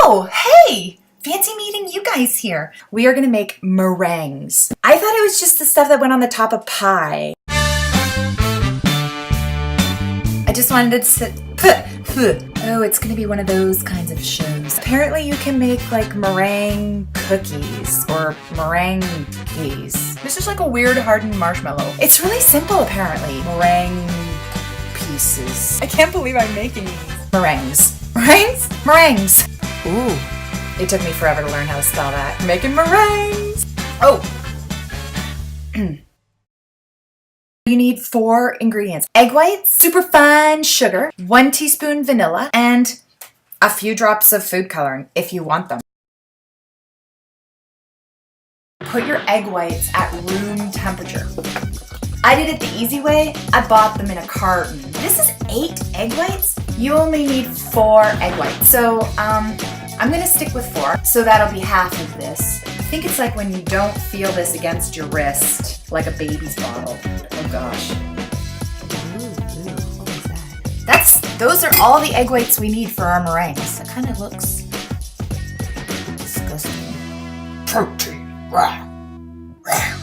Oh, hey! Fancy meeting you guys here. We are gonna make meringues. I thought it was just the stuff that went on the top of pie. I just wanted to sit. Oh, it's gonna be one of those kinds of shows. Apparently you can make like meringue cookies or meringues. This is like a weird hardened marshmallow. It's really simple apparently. Meringue pieces. I can't believe I'm making these. Meringues. Meringues? Meringues. Ooh. It took me forever to learn how to spell that. Making meringues. Oh. You need 4 ingredients. Egg whites, super fine sugar, 1 teaspoon vanilla, and a few drops of food coloring if you want them. Put your egg whites at room temperature. I did it the easy way. I bought them in a carton. This is 8 egg whites. You only need 4 egg whites. So I'm gonna stick with 4. So that'll be half of this. I think it's like when you don't feel this against your wrist, like a baby's bottle. Oh gosh. Ooh, what was that? Those are all the egg whites we need for our meringues. It kind of looks disgusting. Protein. Rah. Rah.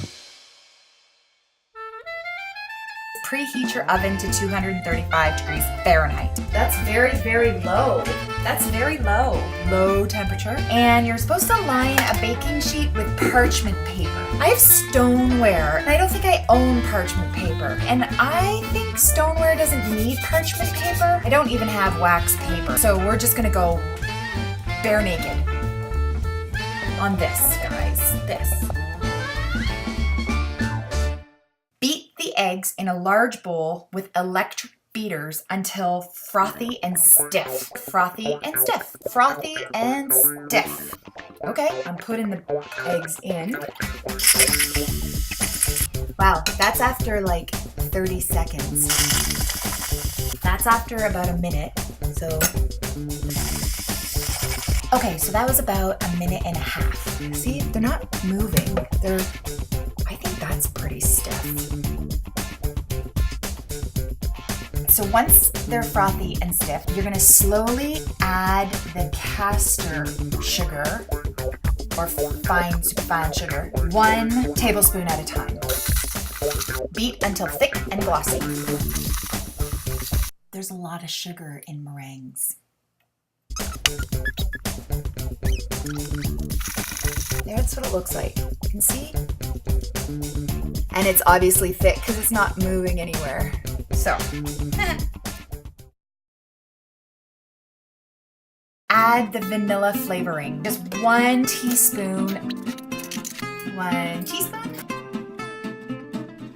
Preheat your oven to 235 degrees Fahrenheit. That's very, very low. That's very low. Low temperature. And you're supposed to line a baking sheet with parchment paper. I have stoneware, and I don't think I own parchment paper. And I think stoneware doesn't need parchment paper. I don't even have wax paper. So we're just gonna go bare naked on this, guys. This. Eggs in a large bowl with electric beaters until frothy and stiff. Frothy and stiff. Frothy and stiff. Okay, I'm putting the eggs in. Wow, that's after like 30 seconds. That's after about a minute. So, okay, so that was about a minute and a half. See, they're not moving. I think that's pretty stiff. So once they're frothy and stiff, you're gonna slowly add the caster sugar, or fine, super fine sugar, 1 tablespoon at a time. Beat until thick and glossy. There's a lot of sugar in meringues. That's what it looks like. You can see? And it's obviously thick because it's not moving anywhere. So, add the vanilla flavoring. Just 1 teaspoon. 1 teaspoon.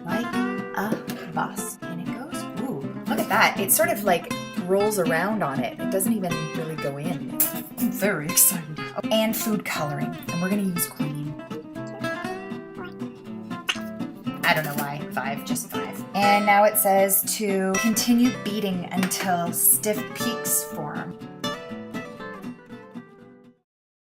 Like a boss. And it goes, ooh, look at that. It sort of like rolls around on it. It doesn't even really go in. I'm very excited. And food coloring. And we're gonna use green. I don't know why, 5, just 5. And now it says to continue beating until stiff peaks form.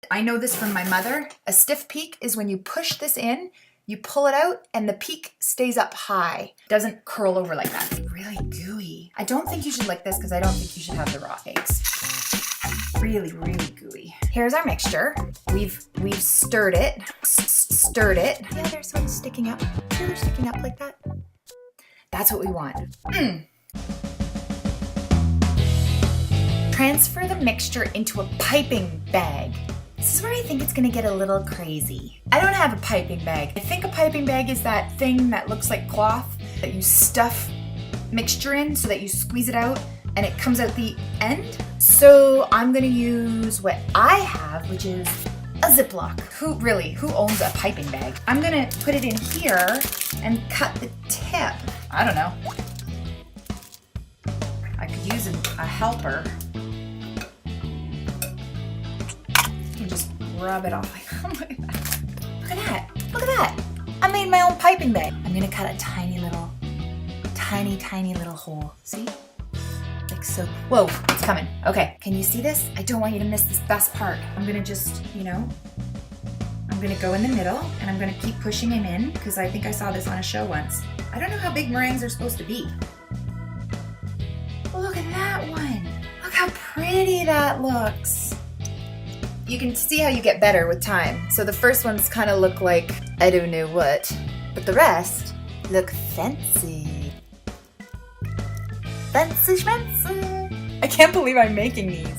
I know this from my mother. A stiff peak is when you push this in, you pull it out, and the peak stays up high. Doesn't curl over like that. It's really gooey. I don't think you should lick this because I don't think you should have the raw eggs. Really, really gooey. Here's our mixture. We've stirred it. Stirred it. Yeah, they're sort of sticking up. See, they're sticking up like that. That's what we want. Transfer the mixture into a piping bag. This is where I think it's gonna get a little crazy. I don't have a piping bag. I think a piping bag is that thing that looks like cloth that you stuff mixture in so that you squeeze it out and it comes out the end. So I'm gonna use what I have, which is a Ziploc. Who owns a piping bag? I'm gonna put it in here and cut the tip. I don't know. I could use a helper. You can just rub it off. Oh my God. Look at that. Look at that. I made my own piping bag. I'm gonna cut a tiny little hole. See? Like so. Whoa, it's coming. Okay, can you see this? I don't want you to miss this best part. I'm gonna just, I'm gonna go in the middle and I'm gonna keep pushing him in because I think I saw this on a show once. I don't know how big meringues are supposed to be. Look at that one. Look how pretty that looks. You can see how you get better with time. So the first ones kind of look like I don't know what, but the rest look fancy. Fancy schmancy. I can't believe I'm making these.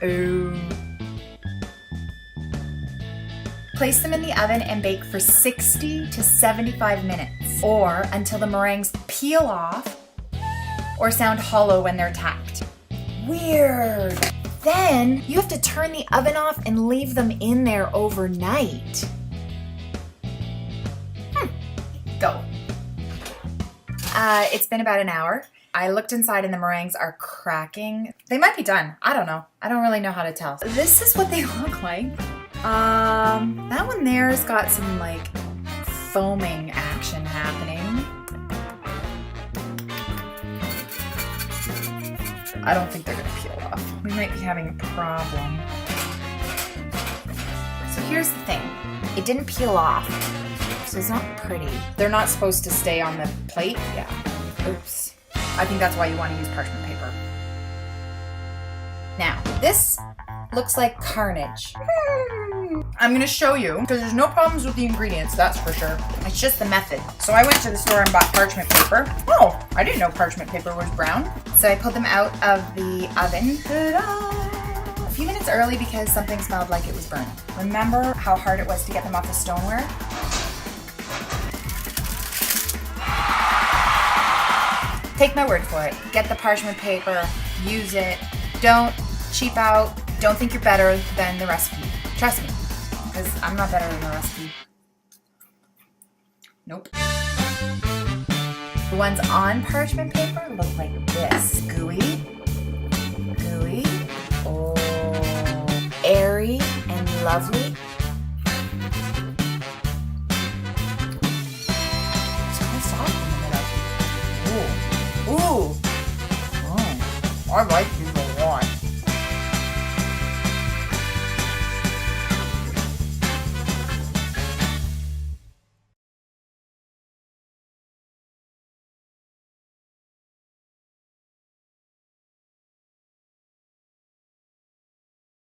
Oh. Place them in the oven and bake for 60 to 75 minutes, or until the meringues peel off or sound hollow when they're tapped. Weird. Then you have to turn the oven off and leave them in there overnight. Go. It's been about an hour. I looked inside and the meringues are cracking. They might be done. I don't know. I don't really know how to tell. This is what they look like. That one there has got some like foaming action happening. I don't think they're gonna peel off. We might be having a problem. So here's the thing. It didn't peel off, so it's not pretty. They're not supposed to stay on the plate. Yeah. Oops. I think that's why you want to use parchment paper. Now, this looks like carnage. I'm gonna show you, because there's no problems with the ingredients, that's for sure. It's just the method. So I went to the store and bought parchment paper. Oh, I didn't know parchment paper was brown. So I pulled them out of the oven. Ta-da! A few minutes early because something smelled like it was burnt. Remember how hard it was to get them off the stoneware? Take my word for it. Get the parchment paper, use it. Don't cheap out. Don't think you're better than the recipe. Trust me, because I'm not better than the recipe. Nope. The ones on parchment paper look like this. Gooey. Gooey. Oh. Airy and lovely. It's kind of soft in the middle. Ooh. Ooh. Oh, I like